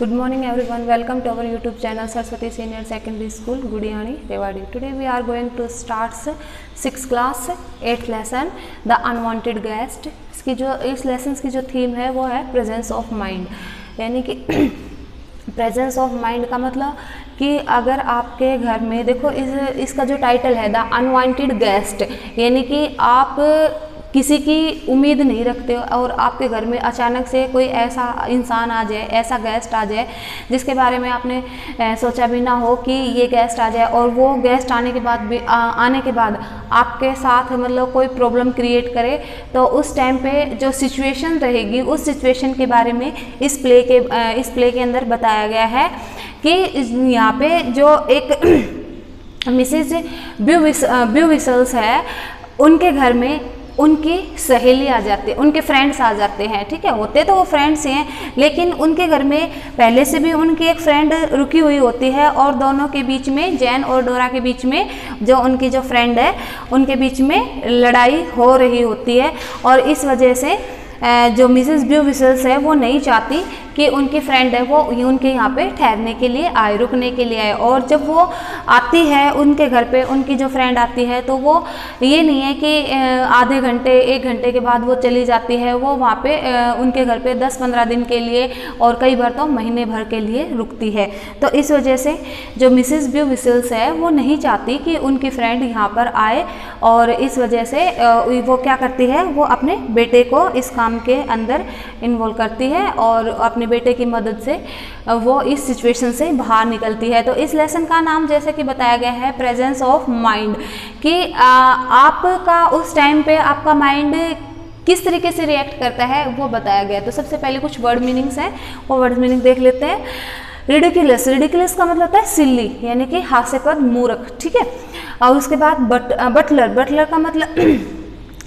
Good morning everyone, welcome to our YouTube channel Saraswati Senior Secondary School, Gudiani, Rewari. Today we are going to start 6th class 8th lesson The Unwanted Guest. इसकी जो इस lesson की जो theme है वो है presence of mind, यानी कि प्रेजेंस ऑफ माइंड का मतलब कि अगर आपके घर में देखो इसका जो टाइटल है द अनवांटेड गेस्ट, यानी कि आप किसी की उम्मीद नहीं रखते हो और आपके घर में अचानक से कोई ऐसा इंसान आ जाए, ऐसा गेस्ट आ जाए जिसके बारे में आपने सोचा भी ना हो कि ये गेस्ट आ जाए, और वो गेस्ट आने के बाद भी आने के बाद आपके साथ मतलब कोई प्रॉब्लम क्रिएट करे, तो उस टाइम पे जो सिचुएशन रहेगी उस सिचुएशन के बारे में इस प्ले के अंदर बताया गया है कि यहाँ पे जो एक मिसेज ब्यू विसल्स है, उनके घर में उनकी सहेली आ जाती है, उनके फ्रेंड्स आ जाते हैं। ठीक है, होते तो वो फ्रेंड्स ही हैं, लेकिन उनके घर में पहले से भी उनकी एक फ्रेंड रुकी हुई होती है और दोनों के बीच में, जैन और डोरा के बीच में, जो उनकी जो फ्रेंड है उनके बीच में लड़ाई हो रही होती है। और इस वजह से जो मिसेस ब्यू विसल्स है वो नहीं चाहती कि उनकी फ्रेंड है वो उनके यहाँ पे ठहरने के लिए आए, रुकने के लिए आए। और जब वो आती है उनके घर पे, उनकी जो फ्रेंड आती है, तो वो ये नहीं है कि आधे घंटे 1 घंटे के बाद वो चली जाती है, वो वहाँ पे उनके घर पे 10-15 दिन के लिए और कई बार तो महीने भर के लिए रुकती है। तो इस वजह से जो मिसेस ब्यू विसल्स है वो नहीं चाहती कि उनकी फ्रेंड यहाँ पर आए, और इस वजह से वो क्या करती है, वो अपने बेटे को इस काम के अंदर इन्वॉल्व करती है और अपने बेटे की मदद से वो इस सिचुएशन से बाहर निकलती है। तो इस लेसन का नाम जैसे कि बताया गया है प्रेजेंस ऑफ माइंड, कि आपका उस टाइम पे आपका माइंड किस तरीके से रिएक्ट करता है वो बताया गया है। तो सबसे पहले कुछ वर्ड मीनिंग्स हैं, वो वर्ड मीनिंग देख लेते हैं। रिडिकुलस, रिडिकुलस का मतलब होता है सिल्ली, यानी कि हास्यास्पद, मूर्ख। ठीक है, और उसके बाद बटलर, बटलर का मतलब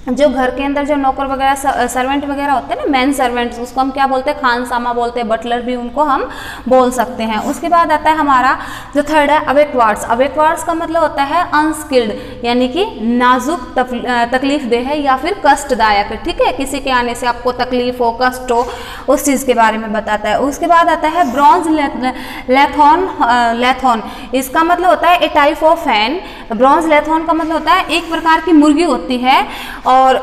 जो घर के अंदर जो नौकर वगैरह सर्वेंट वगैरह होते हैं ना, मैन सर्वेंट्स, उसको हम क्या बोलते हैं, खानसामा बोलते हैं, बटलर भी उनको हम बोल सकते हैं। उसके बाद आता है हमारा जो थर्ड है अवेकवार्ड्स। अवेकवार्ड्स का मतलब होता है अनस्किल्ड, यानी कि नाजुक, तकलीफ देह है या फिर कष्टदायक। ठीक है, किसी के आने से आपको तकलीफ हो, कष्ट हो, उस चीज़ के बारे में बताता है। उसके बाद आता है ब्रॉन्ज लैथॉन, लैथॉन इसका मतलब होता है ए टाइप ऑफ हैन। ब्रॉन्ज लैथॉन का मतलब होता है एक प्रकार की मुर्गी होती है, और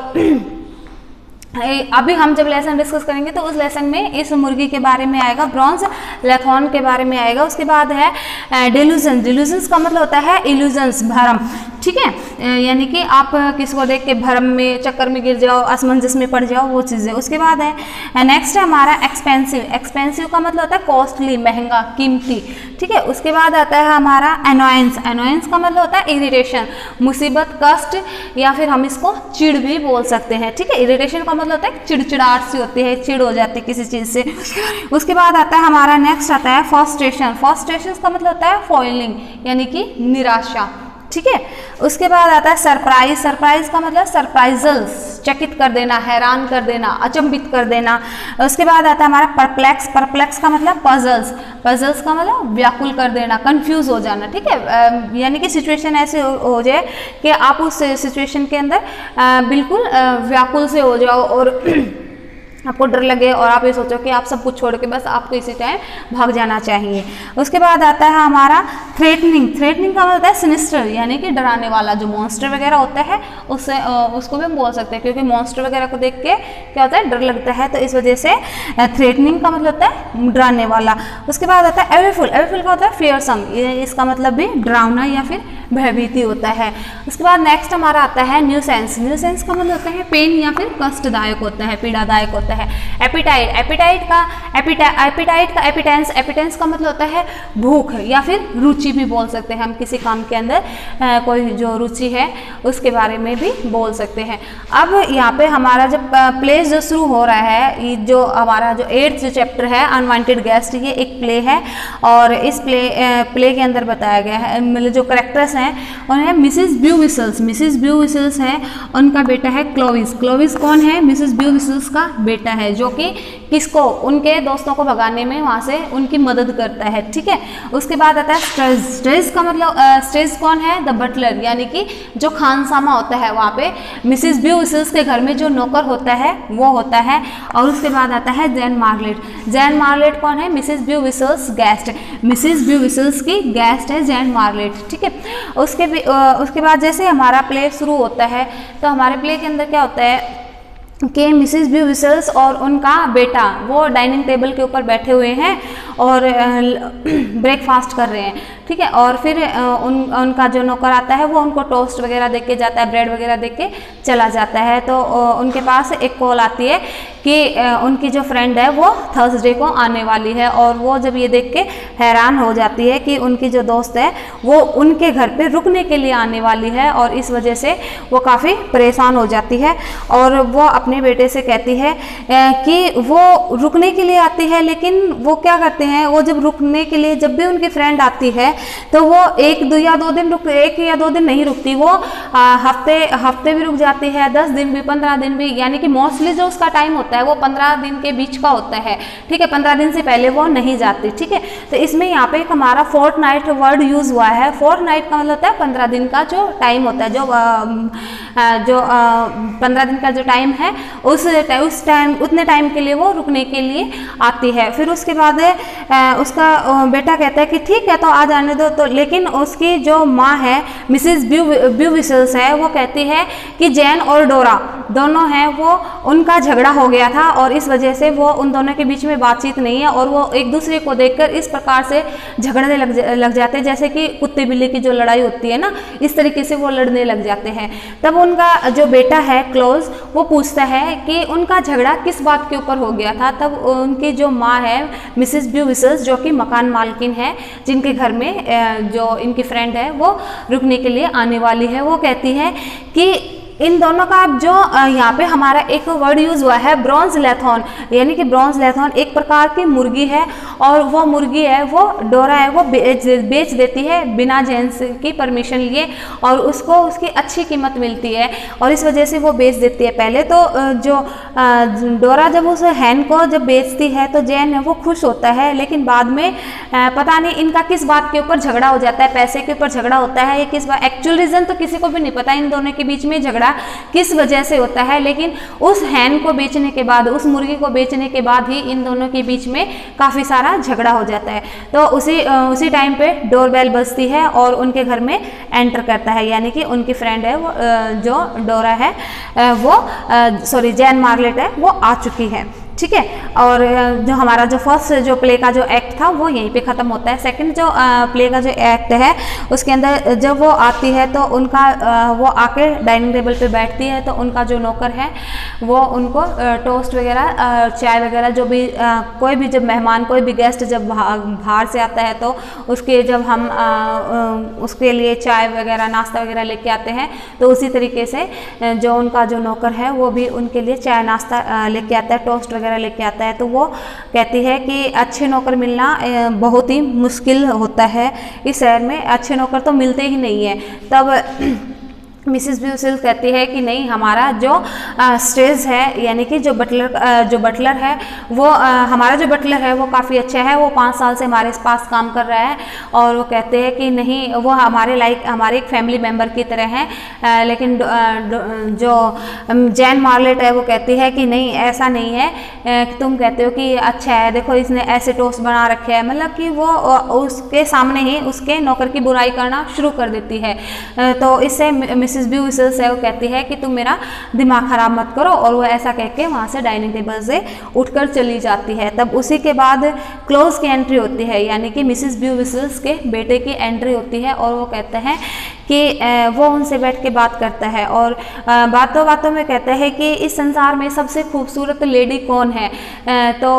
अभी हम जब लेसन डिस्कस करेंगे तो उस लेसन में इस मुर्गी के बारे में आएगा, ब्रॉन्ज लैथॉन के बारे में आएगा। उसके बाद है डिल्यूजन, डिल्यूजन्स का मतलब होता है इल्यूजन्स, भ्रम। ठीक है, यानी कि आप किसी को देख के भ्रम में, चक्कर में गिर जाओ, असमंजस में पड़ जाओ, वो चीज़ें। उसके बाद है नेक्स्ट है हमारा एक्सपेंसिव। एक्सपेंसिव का मतलब होता है कॉस्टली, महंगा, कीमती। ठीक है, उसके बाद आता है हमारा एनोयंस। एनोयंस का मतलब होता है इरिटेशन, मुसीबत, कष्ट, या फिर हम इसको चिड़ भी बोल सकते हैं। ठीक है, इरिटेशन का मतलब होता है चिड़चिड़ाहट सी होती है, चिड़ हो जाती है किसी चीज़ से। उसके बाद आता है हमारा नेक्स्ट आता है फ्रस्ट्रेशन। फ्रस्ट्रेशन का मतलब होता है फॉइलिंग, यानी कि निराशा। ठीक है, उसके बाद आता है सरप्राइज। सरप्राइज का मतलब सरप्राइजल्स, चकित कर देना, हैरान कर देना, अचंभित कर देना। उसके बाद आता है हमारा परप्लेक्स। परप्लेक्स का मतलब पजल्स। पजल्स का मतलब व्याकुल कर देना, कंफ्यूज हो जाना। ठीक है, यानी कि सिचुएशन ऐसे हो जाए कि आप उस सिचुएशन के अंदर बिल्कुल व्याकुल से हो जाओ और आपको डर लगे और आप ये सोचो कि आप सब कुछ छोड़ के बस आपको इसी टाइम भाग जाना चाहिए। उसके बाद आता है हमारा थ्रेटनिंग। थ्रेटनिंग का मतलब होता है सिनिस्टर, यानी कि डराने वाला। जो मॉन्स्टर वगैरह होता है उससे उसको भी हम बोल सकते हैं, क्योंकि मॉन्स्टर वगैरह को देख के क्या होता है, डर लगता है, तो इस वजह से थ्रेटनिंग का मतलब होता है डराने वाला। उसके बाद आता है एवेफुल। एवेफुल का होता है फियरसम, इसका मतलब भी डरावना या फिर भयभीति होता है। उसके बाद नेक्स्ट हमारा आता है न्यूसेंस। न्यूसेंस का मतलब होता है पेन या फिर कष्टदायक होता है, पीड़ादायक होता है। एपिटाइट, एपिटाइट का एपिटेंस। एपिटेंस का मतलब होता है भूख या फिर रुचि भी बोल सकते हैं हम, किसी काम के अंदर कोई जो रुचि है उसके बारे में भी बोल सकते हैं। अब यहाँ पे हमारा जब प्ले जो शुरू हो रहा है, ये जो हमारा जो 8th चैप्टर है अनवांटेड गेस्ट, ये एक प्ले है, और इस प्ले के अंदर बताया गया है, मतलब जो करेक्टर्स हैं और मिसेस ब्यू विसल्स, मिसेस ब्यू विसल्स है, उनका बेटा है क्लोविस। क्लोविस कौन है? मिसेस ब्यू विसल्स का बेटा है, जो कि किसको, उनके दोस्तों को भगाने में वहाँ से उनकी मदद करता है, ठीक है। उसके बाद आता है स्ट्रेस। स्ट्रेस का मतलब स्ट्रेस कौन है? द बटलर, यानी कि जो खानसामा होता है वहाँ पे मिसेस ब्यू विसल्स के घर में जो नौकर होता है वो होता है। और उसके बाद आता है जैन मार्गरेट। जैन मार्गरेट कौन है? मिसेस ब्यू विसल्स गेस्ट, मिसेस ब्यू विसल्स की गेस्ट है जैन मार्गरेट, ठीक है। उसके बाद जैसे हमारा प्ले शुरू होता है तो हमारे प्ले के अंदर क्या होता है कि मिसेस ब्यू विसल्स और उनका बेटा वो डाइनिंग टेबल के ऊपर बैठे हुए हैं और ब्रेकफास्ट कर रहे हैं, ठीक है। और फिर उनका जो नौकर आता है वो उनको टोस्ट वगैरह दे के जाता है, ब्रेड वगैरह दे के चला जाता है। तो उनके पास एक कॉल आती है कि उनकी जो फ्रेंड है वो थर्सडे को आने वाली है, और वो जब ये देख के हैरान हो जाती है कि उनकी जो दोस्त है वो उनके घर पे रुकने के लिए आने वाली है, और इस वजह से वो काफ़ी परेशान हो जाती है। और वो अपने बेटे से कहती है कि वो रुकने के लिए आती है, लेकिन वो क्या करते हैं, वो जब रुकने के लिए जब भी उनकी फ्रेंड आती है तो वो एक या दो दिन नहीं रुकती, वो हफ्ते भी रुक जाती है, 10 दिन भी, 15 दिन भी, यानी कि मोस्टली जो उसका टाइम होता है वो 15 दिन के बीच का होता है, ठीक है। 15 दिन से पहले वो नहीं जाती, ठीक है। तो इसमें यहाँ पे एक हमारा फोर्टनाइट वर्ड यूज हुआ है। फोर्टनाइट का मतलब होता है 15 दिन का जो टाइम होता है, जो 15 दिन का जो टाइम है उस टाइम, उतने टाइम के लिए वो रुकने के लिए आती है। फिर उसके बाद उसका बेटा कहता है कि ठीक है तो आ जाने दो, तो लेकिन उसकी जो माँ है मिसेस ब्यू विसल्स है वो कहती है कि जैन और डोरा दोनों हैं वो उनका झगड़ा हो गया था, और इस वजह से वो उन दोनों के बीच में बातचीत नहीं है, और वो एक दूसरे को देखकर इस प्रकार से झगड़ने लग जाते हैं, जैसे कि कुत्ते बिल्ली की जो लड़ाई होती है ना, इस तरीके से वो लड़ने लग जाते हैं। तब उनका जो बेटा है क्लोज वो पूछता है कि उनका झगड़ा किस बात के ऊपर हो गया था। तब उनकी जो माँ है मिसेस ब्यू विसल्स, जो कि मकान मालकिन है जिनके घर में जो इनकी फ्रेंड है वो रुकने के लिए आने वाली है, वो कहती है कि इन दोनों का जो यहाँ पे हमारा एक वर्ड यूज हुआ है ब्रॉन्ज लेथॉन, यानी कि ब्रॉन्ज लेथॉन एक प्रकार की मुर्गी है, और वो मुर्गी है वो डोरा है वो बेच देती है बिना जेंस की परमिशन लिए, और उसको उसकी अच्छी कीमत मिलती है, और इस वजह से वो बेच देती है। पहले तो जो डोरा जब उस हैन को जब बेचती है तो जैन है वो खुश होता है, लेकिन बाद में पता नहीं इनका किस बात के ऊपर झगड़ा हो जाता है, पैसे के ऊपर झगड़ा होता है या किस बात, एक्चुअल रीजन तो किसी को भी नहीं पता इन दोनों के बीच में झगड़ा किस वजह से होता है, लेकिन उस हैन को बेचने के बाद, उस मुर्गी को बेचने के बाद ही इन दोनों के बीच में काफ़ी सारा झगड़ा हो जाता है। तो उसी टाइम पे डोरबेल बजती है और उनके घर में एंटर करता है, यानी कि उनकी फ्रेंड है वो जो डोरा है वो जैन मार्गरेट है वो आ चुकी है, ठीक है। और जो हमारा जो फर्स्ट जो प्ले का जो एक्ट था वो यहीं पे ख़त्म होता है। सेकंड जो प्ले का जो एक्ट है उसके अंदर जब वो आती है तो उनका वो आके डाइनिंग टेबल पे बैठती है, तो उनका जो नौकर है वो उनको टोस्ट वगैरह चाय वगैरह जो भी कोई भी जब मेहमान कोई भी गेस्ट जब बाहर से आता है तो उसके जब हम उसके लिए चाय वगैरह नाश्ता वगैरह लेके आते हैं, तो उसी तरीके से जो उनका जो नौकर है वो भी उनके लिए चाय नाश्ता लेके आता है, टोस्ट वगैरह लेके आता है। तो वो कहती है कि अच्छे नौकर मिलना बहुत ही मुश्किल होता है, इस शहर में अच्छे नौकर तो मिलते ही नहीं है। तब मिसेस ब्यू विसल्स कहती है कि नहीं, हमारा जो स्ट्रेस है यानी कि जो बटलर है वो हमारा जो बटलर है वो काफ़ी अच्छा है, वो 5 साल से हमारे पास काम कर रहा है, और वो कहते हैं कि नहीं वो हमारे एक फैमिली मेम्बर की तरह है। लेकिन जो जैन मार्गरेट है वो कहती है कि नहीं ऐसा नहीं है, कि तुम कहते हो कि अच्छा है, देखो इसने ऐसे टोस्ट बना रखे हैं, मतलब कि वो उसके सामने ही उसके नौकर की बुराई करना शुरू कर देती है। तो इससे मिसेस ब्यू विसल्स है वो कहती है कि तुम मेरा दिमाग खराब मत करो, और वो ऐसा कह के वहाँ से डाइनिंग टेबल से उठकर चली जाती है। तब उसी के बाद क्लोज की एंट्री होती है, यानी कि मिसेस ब्यू विसल्स के बेटे की एंट्री होती है, और वो कहते हैं कि वो उनसे बैठ के बात करता है, और बातों बातों में कहता है कि इस संसार में सबसे खूबसूरत लेडी कौन है। तो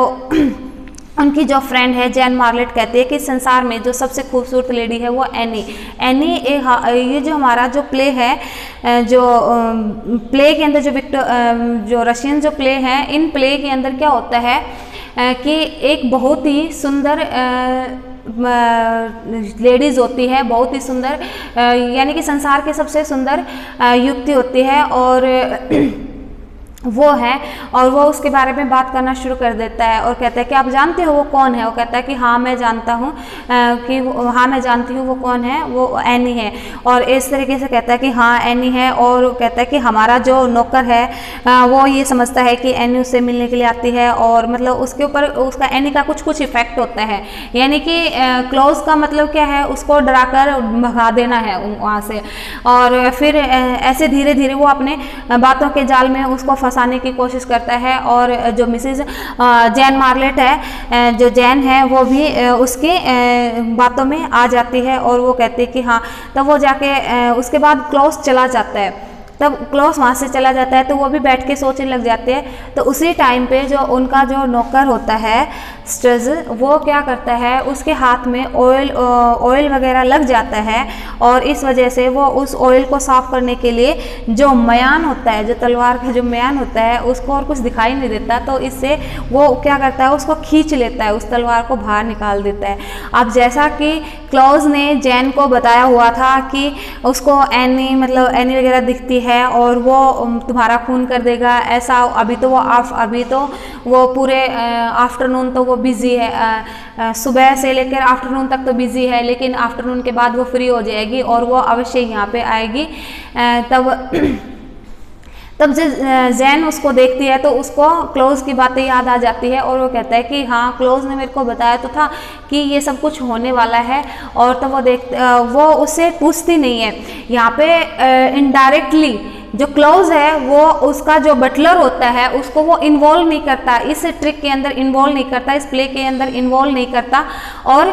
उनकी जो फ्रेंड है जैन मार्गरेट कहती है कि संसार में जो सबसे खूबसूरत लेडी है वो एनी। ये जो हमारा जो प्ले है, जो प्ले के अंदर जो रशियन जो प्ले हैं, इन प्ले के अंदर क्या होता है कि एक बहुत ही सुंदर लेडीज़ होती है, बहुत ही सुंदर, यानी कि संसार की सबसे सुंदर युवती होती है, और वो है, और वो उसके बारे में बात करना शुरू कर देता है और कहता है कि आप जानते हो वो कौन है। वो कहता है कि हाँ मैं जानता हूँ, हाँ मैं जानती हूँ वो कौन है, वो एनी है। और इस तरीके से कहता है कि हाँ एनी है, और कहता है कि हमारा जो नौकर है वो ये समझता है कि एनी उससे मिलने के लिए आती है, और मतलब उसके ऊपर उसका एनी का कुछ इफेक्ट होता है, यानी कि क्लोज का मतलब क्या है, उसको डराकर भगा देना है वहाँ से। और फिर ऐसे धीरे धीरे वो अपने बातों के जाल में उसको फंसाने की कोशिश करता है, और जो मिसेज जैन मार्लेट है, जो जैन है, वो भी उसकी बातों में आ जाती है, और वो कहती है कि हाँ। तब वो जाके उसके बाद क्लोज चला जाता है, तब क्लोज वहाँ से चला जाता है, तो वो भी बैठ के सोचने लग जाते हैं। तो उसी टाइम पे जो उनका जो नौकर होता है स्ट्रज, वो क्या करता है, उसके हाथ में ऑयल वगैरह लग जाता है, और इस वजह से वो उस ऑयल को साफ करने के लिए जो म्यान होता है, जो तलवार का जो म्यान होता है, उसको और कुछ दिखाई नहीं देता, तो इससे वो क्या करता है, उसको खींच लेता है, उस तलवार को बाहर निकाल देता है। अब जैसा कि क्लोज ने जैन को बताया हुआ था कि उसको एनी मतलब एनी वगैरह दिखती है और वो तुम्हारा खून कर देगा, ऐसा अभी तो वो पूरे आफ्टरनून तो वो बिजी है, सुबह से लेकर आफ्टरनून तक तो बिजी है, लेकिन आफ्टरनून के बाद वो फ्री हो जाएगी और वो अवश्य यहाँ पे आएगी। तब जब जैन उसको देखती है तो उसको क्लोज की बातें याद आ जाती है, और वो कहता है कि हाँ क्लोज ने मेरे को बताया तो था कि ये सब कुछ होने वाला है। और तब वो उससे पूछती नहीं है। यहाँ पे इनडायरेक्टली जो क्लोज है वो उसका जो बटलर होता है उसको वो इन्वॉल्व नहीं करता, इस ट्रिक के अंदर इन्वॉल्व नहीं करता, इस प्ले के अंदर इन्वॉल्व नहीं करता, और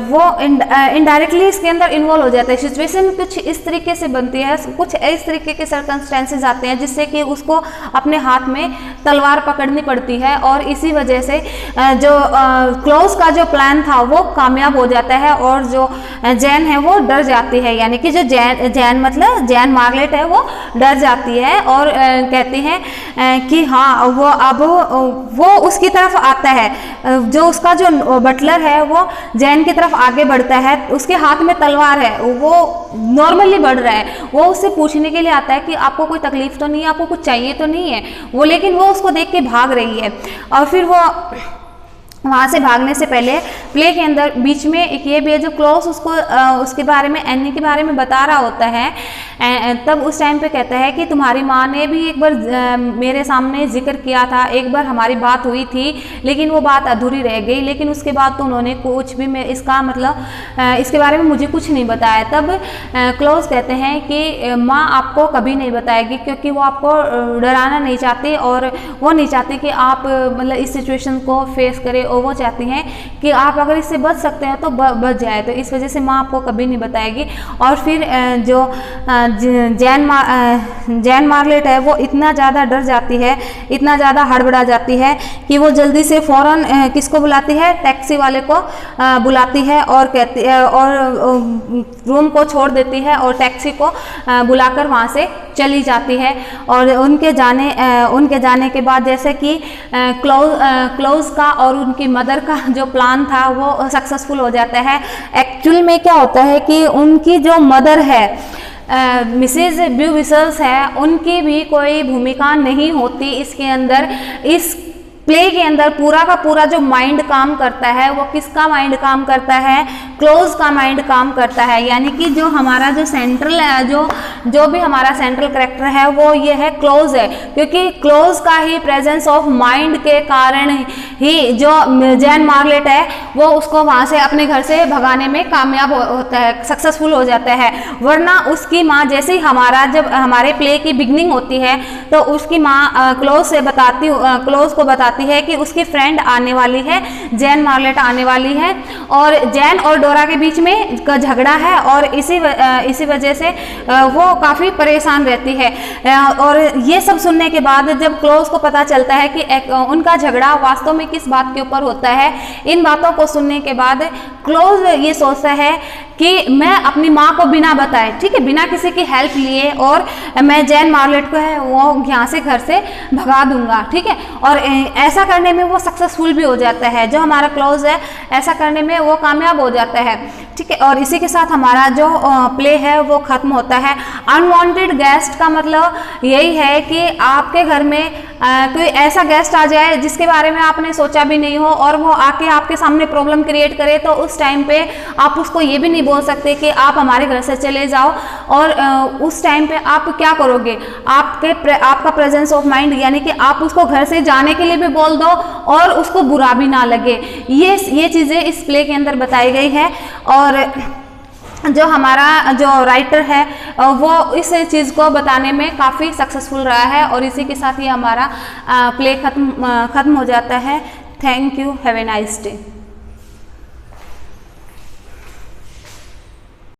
वो इनडायरेक्टली इसके अंदर इन्वॉल्व हो जाता है। सिचुएशन कुछ इस तरीके से बनती है, कुछ इस तरीके के सर्कमस्टेंसेस आते हैं जिससे कि उसको अपने हाथ में तलवार पकड़नी पड़ती है, और इसी वजह से जो क्लोज का जो प्लान था वो कामयाब हो जाता है, और जो जैन है वो डर जाती है, यानी कि जो जैन मतलब जैन मार्लेट है वो डर जाती है, और कहती हैं कि हाँ वो अब वो उसकी तरफ आता है, जो उसका जो बटलर है वो जैन की तरफ आगे बढ़ता है, उसके हाथ में तलवार है, वो नॉर्मली बढ़ रहा है, वो उससे पूछने के लिए आता है कि आपको कोई तकलीफ तो नहीं है, आपको कुछ चाहिए तो नहीं है, वो लेकिन वो उसको देख के भाग रही है। और फिर वो वहाँ से भागने से पहले प्ले के अंदर बीच में एक ये भी है, जो क्लोज उसको उसके बारे में एनी के बारे में बता रहा होता है, तब उस टाइम पे कहता है कि तुम्हारी माँ ने भी एक बार मेरे सामने जिक्र किया था, एक बार हमारी बात हुई थी लेकिन वो बात अधूरी रह गई, लेकिन उसके बाद तो उन्होंने कुछ भी इसका मतलब इसके बारे में मुझे कुछ नहीं बताया। तब क्लोज कहते हैं कि माँ आपको कभी नहीं बताएगी, क्योंकि वो आपको डराना नहीं चाहती, और वो नहीं चाहती कि आप मतलब इस सिचुएशन को फेस करें, और वो चाहती हैं कि आप अगर इससे बच सकते हैं तो बच जाए, तो इस वजह से माँ आपको कभी नहीं बताएगी। और फिर जो जैन मार्लेट है वो इतना ज़्यादा डर जाती है, इतना ज़्यादा हड़बड़ा जाती है कि वो जल्दी से फ़ौरन किसको बुलाती है, टैक्सी वाले को बुलाती है, और कहती है और रूम को छोड़ देती है और टैक्सी को बुलाकर वहाँ से चली जाती है। और उनके जाने के बाद जैसे कि क्लोज का और उनकी मदर का जो प्लान था वो सक्सेसफुल हो जाता है। एक्चुअल में क्या होता है कि उनकी जो मदर है मिसेज ब्यूविसल्स है, उनकी भी कोई भूमिका नहीं होती इसके अंदर। इस प्ले के अंदर पूरा का पूरा जो माइंड काम करता है वो किसका माइंड काम करता है, क्लोज का माइंड काम करता है, यानी कि जो हमारा जो सेंट्रल जो भी हमारा सेंट्रल कैरेक्टर है वो ये है क्लोज है, क्योंकि क्लोज का ही प्रेजेंस ऑफ माइंड के कारण ही जो जैन मार्लेट है वो उसको वहाँ से अपने घर से भगाने में कामयाब होता है, सक्सेसफुल हो जाता है। वरना उसकी माँ जैसे ही जब हमारे प्ले की बिगनिंग होती है तो उसकी माँ क्लोज को बताती है कि उसकी फ्रेंड आने वाली है, जैन मार्लेट आने वाली है, और जैन और डोरा के बीच में झगड़ा है, और इसी वजह से वो काफ़ी परेशान रहती है। और ये सब सुनने के बाद जब क्लोज को पता चलता है कि उनका झगड़ा वास्तव में किस बात के ऊपर होता है। इन बातों को सुनने के बाद क्लोज ये सोचता है कि मैं अपनी माँ को बिना बताए, ठीक है, बिना किसी की हेल्प लिए, और मैं जैन मार्लेट को है वो यहाँ से घर से भगा दूंगा, ठीक है। और ऐसा करने में वो सक्सेसफुल भी हो जाता है, जो हमारा क्लोज है ऐसा करने में वो कामयाब हो जाता है, ठीक है। और इसी के साथ हमारा जो प्ले है वो खत्म होता है। अनवांटेड गेस्ट का मतलब यही है कि आपके घर में कोई ऐसा गेस्ट आ जाए जिसके बारे में आपने सोचा भी नहीं हो और वो आके आपके सामने प्रॉब्लम क्रिएट करे, तो उस टाइम पे आप उसको ये भी नहीं बोल सकते कि आप हमारे घर से चले जाओ। और उस टाइम पे आप क्या करोगे, आपका प्रेजेंस ऑफ माइंड, यानी कि आप उसको घर से जाने के लिए भी बोल दो और उसको बुरा भी ना लगे। ये चीज़ें इस प्ले के अंदर बताई गई है। और जो हमारा जो राइटर है वो इस चीज़ को बताने में काफ़ी सक्सेसफुल रहा है। और इसी के साथ ये हमारा प्ले खत्म हो जाता है। Thank you, have a nice day.